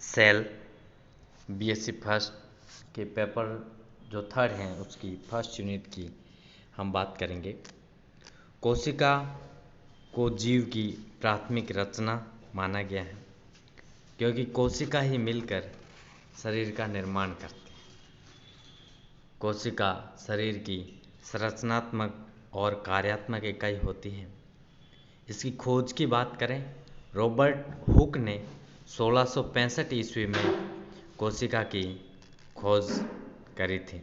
Cell BSc first के paper जो third हैं उसकी फर्स्ट यूनिट की हम बात करेंगे। कोशिका को जीव की प्राथमिक रचना माना गया है, क्योंकि कोशिका ही मिलकर शरीर का निर्माण करती है। कोशिका शरीर की संरचनात्मक और कार्यात्मक इकाई होती है। इसकी खोज की बात करें, रॉबर्ट हुक ने 1665 ईस्वी में कोशिका की खोज करी थी।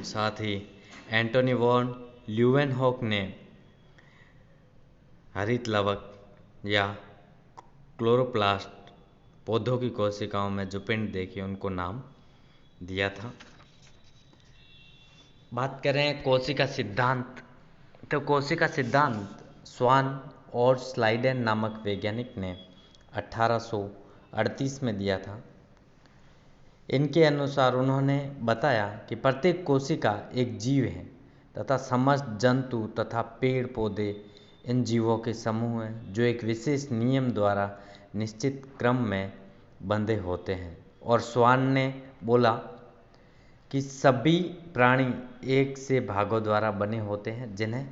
साथ ही एंटोनी वॉन ल्यूवेनहॉक ने हरित लवक या क्लोरोप्लास्ट पौधों की कोशिकाओं में जो पिंड देखे उनको नाम दिया था। बात करें कोशिका सिद्धांत, तो कोशिका सिद्धांत स्वान और स्लाइडेन नामक वैज्ञानिक ने 1838 में दिया था। इनके अनुसार उन्होंने बताया कि प्रत्येक कोशिका एक जीव है तथा समस्त जंतु तथा पेड़ पौधे इन जीवों के समूह हैं जो एक विशेष नियम द्वारा निश्चित क्रम में बंधे होते हैं। और स्वान ने बोला कि सभी प्राणी एक से भागों द्वारा बने होते हैं जिन्हें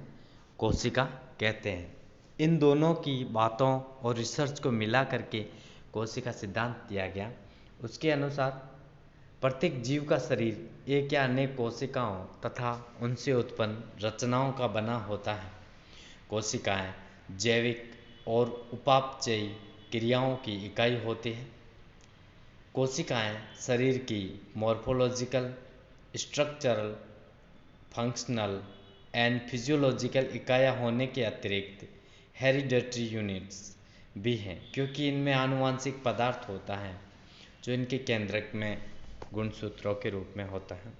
कोशिका कहते हैं। इन दोनों की बातों और रिसर्च को मिला करके कोशिका सिद्धांत दिया गया। उसके अनुसार प्रत्येक जीव का शरीर एक या अनेक कोशिकाओं तथा उनसे उत्पन्न रचनाओं का बना होता है। कोशिकाएं जैविक और उपापचयी क्रियाओं की इकाई होती है। कोशिकाएं शरीर की morphological, structural, functional and physiological इकाइयाँ होने के अतिरिक्त हेरिडेटरी यूनिट्स भी हैं, क्योंकि इनमें आनुवंशिक पदार्थ होता है जो इनके केंद्रक में गुणसूत्रों के रूप में होता है।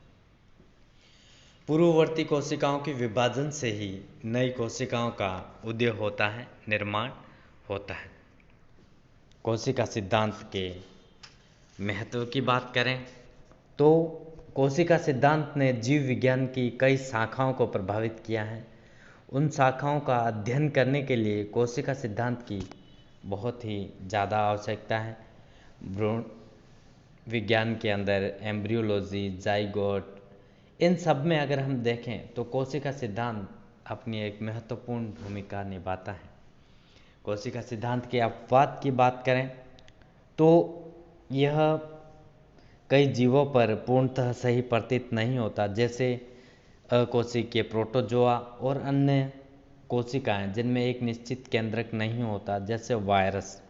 पूर्ववर्ती कोशिकाओं के विभाजन से ही नई कोशिकाओं का उदय होता है, निर्माण होता है। कोशिका सिद्धांत के महत्व की बात करें तो कोशिका सिद्धांत ने जीव विज्ञान की कई शाखाओं को प्रभावित किया है। उन शाखाओं का अध्ययन करने के लिए कोशिका सिद्धांत की बहुत ही ज़्यादा आवश्यकता है। भ्रूण विज्ञान के अंदर एम्ब्रियोलॉजी, जाइगोट, इन सब में अगर हम देखें तो कोशिका सिद्धांत अपनी एक महत्वपूर्ण भूमिका निभाता है। कोशिका सिद्धांत के अपवाद की बात करें तो यह कई जीवों पर पूर्णतः सही प्रतीत नहीं होता, जैसे अकोशिकीय प्रोटोजोआ और अन्य कोशिकाएं जिनमें एक निश्चित केंद्रक नहीं होता, जैसे वायरस।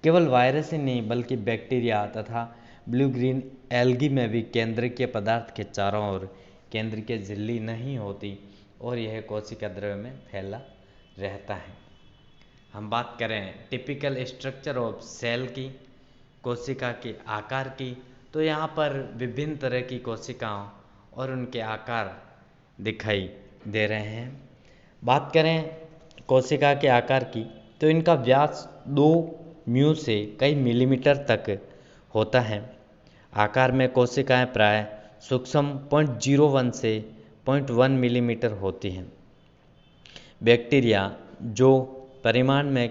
केवल वायरस ही नहीं बल्कि बैक्टीरिया तथा ब्लू ग्रीन एल्गी में भी केंद्रकीय पदार्थ के चारों ओर केंद्रीय झिल्ली नहीं होती और यह कोशिका द्रव्य में फैला रहता है। हम बात करें टिपिकल स्ट्रक्चर ऑफ सेल की, कोशिका के आकार की, तो यहाँ पर विभिन्न तरह की कोशिकाओं और उनके आकार दिखाई दे रहे हैं। बात करें कोशिका के आकार की तो इनका व्यास 2 म्यू से कई मिलीमीटर तक होता है। आकार में कोशिकाएं प्राय सूक्ष्म 0.01 से 0.1 मिलीमीटर होती हैं। बैक्टीरिया जो परिमाण में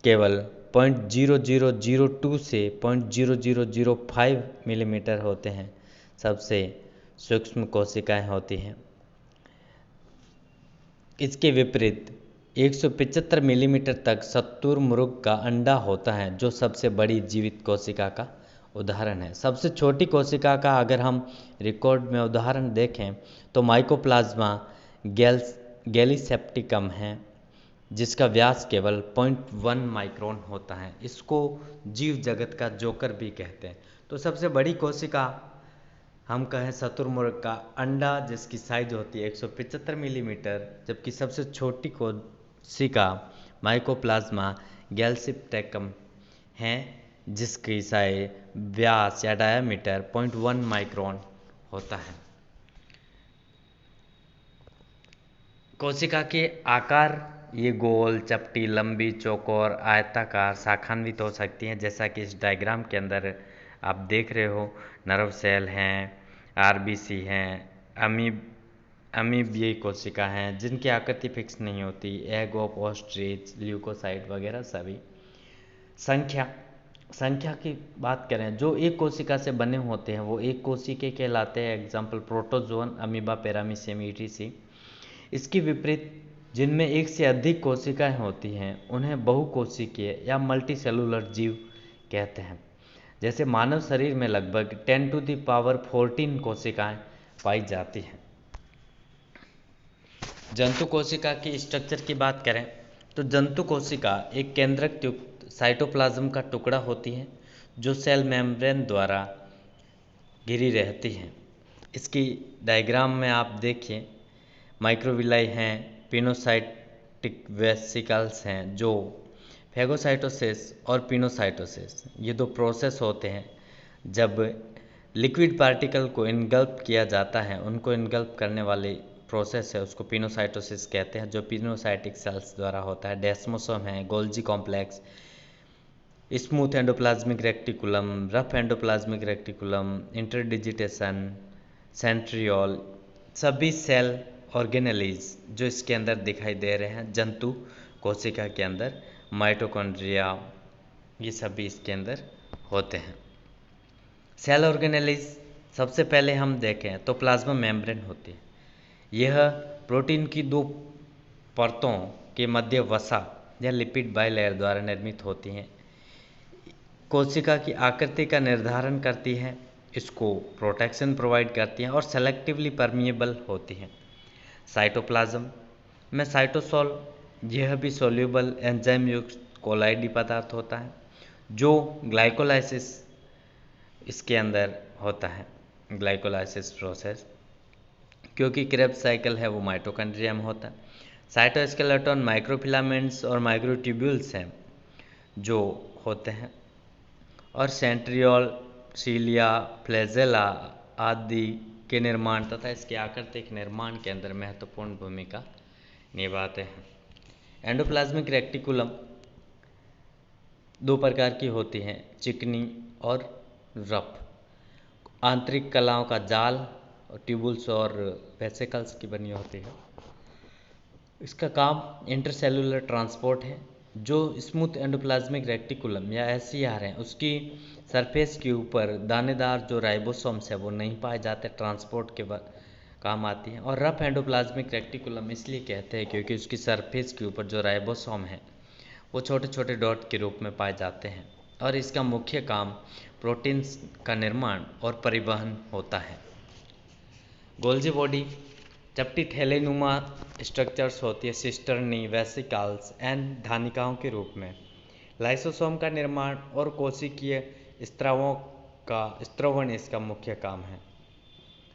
केवल 0.0002 से 0.0005 मिलीमीटर होते हैं, सबसे सूक्ष्म कोशिकाएं होती हैं। इसके विपरीत 175 मिलीमीटर तक शुतुरमुर्ग का अंडा होता है, जो सबसे बड़ी जीवित कोशिका का उदाहरण है। सबसे छोटी कोशिका का अगर हम रिकॉर्ड में उदाहरण देखें तो माइकोप्लाज्मा गैलीसेप्टिकम है, जिसका व्यास केवल 0.1 माइक्रोन होता है। इसको जीव जगत का जोकर भी कहते हैं। तो सबसे बड़ी कोशिका हम कहें शुतुरमुर्ग का अंडा, जिसकी साइज होती है 175 मिलीमीटर, जबकि सबसे छोटी कोशिका माइकोप्लाज्मा गैलीसेप्टिकम है, जिसकी साइज व्यास या डायामीटर 0.1 माइक्रोन होता है। कोशिका के आकार ये गोल, चपटी, लंबी, चौकोर, आयताकार, शाखान्वित हो सकती हैं, जैसा कि इस डायग्राम के अंदर आप देख रहे हो। नर्व सेल हैं, आरबीसी हैं, अमीबीय कोशिका हैं जिनकी आकृति फिक्स नहीं होती, एग ऑफ ऑस्ट्रिच, ल्यूकोसाइट वगैरह सभी। संख्या संख्या की बात करें, जो एक कोशिका से बने होते हैं वो एक कोशिके कहलाते हैं। Example protozoan, amoeba, paramecium, etc. इसके विपरीत जिनमें एक से अधिक कोशिकाएं होती हैं उन्हें बहुकोशिकीय या मल्टी सेलुलर जीव कहते हैं। जैसे मानव शरीर में लगभग 10⁻14 कोशिकाएं पाई जाती हैं। जंतु कोशिका की स्ट्रक्चर की बात करें तो जंतु कोशिका एक केंद्रक युक्त साइटोप्लाज्म का टुकड़ा होती है जो सेल मेम्ब्रेन द्वारा घिरी रहती हैं। इसकी डायग्राम में आप देखिए, माइक्रोविलाई हैं, पिनोसाइटिक वेसिकल्स हैं, जो फेगोसाइटोसिस और पिनोसाइटोसिस, ये दो प्रोसेस होते हैं। जब लिक्विड पार्टिकल को इनगल्प किया जाता है, उनको इनगल्प करने वाली प्रोसेस है, उसको पिनोसाइटोसिस कहते हैं, जो पिनोसाइटिक सेल्स द्वारा होता है। डेस्मोसोम है, Golgi complex, smooth endoplasmic reticulum, rough endoplasmic reticulum, interdigitation, centriole, सभी सेल ऑर्गेनेलीज जो इसके अंदर दिखाई दे रहे हैं जंतु कोशिका के अंदर, माइटोकॉन्ड्रिया, ये सभी इसके अंदर होते हैं। सेल ऑर्गेनेलीज सबसे पहले हम देखें तो प्लाज्मा मेम्ब्रेन होती है। यह प्रोटीन की दो परतों के मध्य वसा या लिपिड बाइलेयर द्वारा निर्मित होती हैं। कोशिका की आकृति का निर्धारण करती है, इसको प्रोटेक्शन प्रोवाइड करती हैं और सेलेक्टिवली परमिएबल होती हैं। साइटोप्लाज्म में साइटोसोल, यह भी सोल्यूबल एंजाइम युक्त कोलाइडी पदार्थ होता है जो ग्लाइकोलाइसिस इसके अंदर होता है, ग्लाइकोलाइसिस प्रोसेस, क्योंकि क्रेब्स साइकिल है वो माइटोकॉन्ड्रिया में होता है। साइटोस्केलेटन माइक्रोफिलामेंट्स और माइक्रोट्यूब्यूल्स हैं जो होते हैं, और सेंट्रियोल, सीलिया, फ्लैजेला आदि के निर्माण तथा इसके आकृतिक निर्माण के अंदर महत्वपूर्ण भूमिका निभाते हैं। एंडोप्लाज्मिक रेक्टिकुलम दो प्रकार की होती हैं, चिकनी और रफ। आंतरिक कलाओं का जाल और ट्यूबुल्स और वेसिकल्स की बनी होती है। इसका काम इंटरसेलुलर ट्रांसपोर्ट है। जो स्मूथ एंडोप्लाज्मिक रेक्टिकुलम या SCR है, उसकी सरफेस के ऊपर दानेदार जो राइबोसोम्स है वो नहीं पाए जाते, ट्रांसपोर्ट के काम आती है। और रफ एंडोप्लाज्मिक रेक्टिकुलम इसलिए कहते हैं क्योंकि उसकी सरफेस के ऊपर जो राइबोसोम है वो छोटे छोटे डॉट के रूप में पाए जाते हैं, और इसका मुख्य काम प्रोटीन्स का निर्माण और परिवहन होता है। गोल्जी बॉडी चपटी थैलेनुमा स्ट्रक्चर्स होती है, सिस्टर्नी, वेसिकल्स एंड धानिकाओं के रूप में। लाइसोसोम का निर्माण और कोशिकीय स्त्रावों का स्त्रवण इसका मुख्य काम है।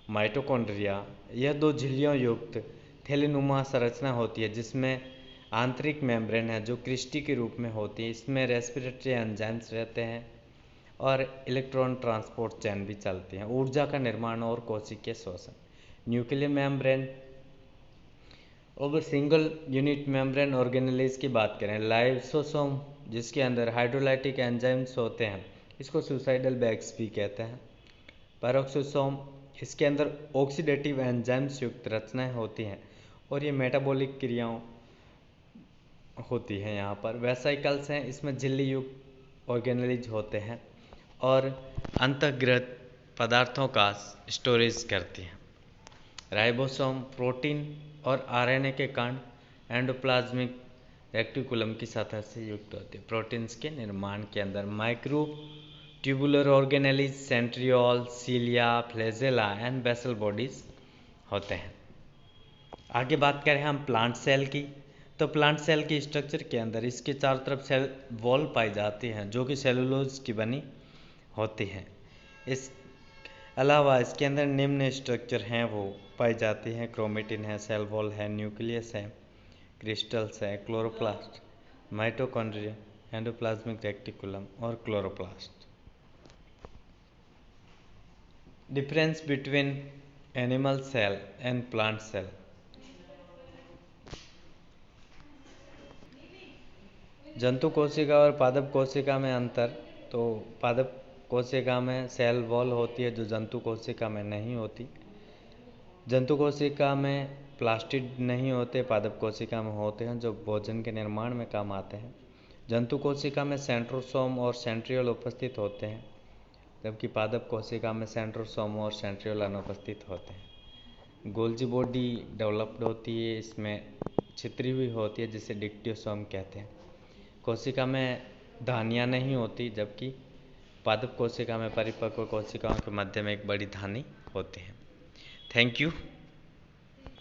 माइटोकॉन्ड्रिया, यह दो झिल्लियों युक्त थैलेनुमा संरचना होती है जिसमें आंतरिक मेम्ब्रेन है जो क्रिस्टी के रूप में होती है। इसमें रेस्पिरेटरी एंजाइम्स रहते हैं और इलेक्ट्रॉन ट्रांसपोर्ट चैन भी चलती हैं। ऊर्जा का निर्माण और कोशिकीय शोषण। न्यूक्लियर मेम्ब्रेन, और सिंगल यूनिट मेम्ब्रेन ऑर्गेनेलिज की बात करें, लाइसोसोम जिसके अंदर हाइड्रोलाइटिक एंजाइम्स होते हैं, इसको सुसाइडल बैग्स भी कहते हैं। पैरोक्सोसोम, इसके अंदर ऑक्सीडेटिव एंजाइम्स युक्त रचनाएं होती हैं और ये मेटाबॉलिक क्रियाओं होती हैं। यहाँ पर वेसिकल्स हैं, इसमें झिल्ली युक्त ऑर्गेनेलिज होते हैं और अंतर्गत पदार्थों का स्टोरेज करती हैं। राइबोसोम प्रोटीन और RNA के कण एंडोप्लाज्मिक रेक्टिकुलम की सतह से युक्त होते हैं। प्रोटीन्स के निर्माण के अंदर micro tubular organelles, centriole, cilia, flagella and basal bodies होते हैं। आगे बात करें हम प्लांट सेल की, तो प्लांट सेल की स्ट्रक्चर के अंदर इसके चारों तरफ सेल वॉल पाई जाती हैं जो कि सेलुलोज की बनी होती हैं। इस अलावा इसके अंदर निम्न स्ट्रक्चर हैं वो पाई जाती हैं, क्रोमेटिन है, सेल वॉल है, न्यूक्लियस है, क्रिस्टल्स है, क्लोरोप्लास्ट, माइटोकॉन्ड्रिया, एंडोप्लाज्मिक रेक्टिकुलम और chloroplast. Difference between animal cell and plant cell. जंतु कोशिका और पादप कोशिका में अंतर, तो पादप कोशिका में सेल वॉल होती है जो जंतु कोशिका में नहीं होती। जंतु कोशिका में प्लास्टिड नहीं होते, पादप कोशिका में होते हैं जो भोजन के निर्माण में काम आते हैं। जंतु कोशिका में सेंट्रोसोम और सेंट्रियोल उपस्थित होते हैं, जबकि पादप कोशिका में सेंट्रोसोम और सेंट्रियोल अनुपस्थित होते हैं। गोल्जी बॉडी डेवलप्ड होती है, इसमें छितरी हुई होती है जिसे डिक्टियोसोम कहते हैं। कोशिका में धानियाँ नहीं होती, जबकि पादप कोशिका में परिपक्व कोशिकाओं के मध्य में एक बड़ी धानी होती है। Thank you.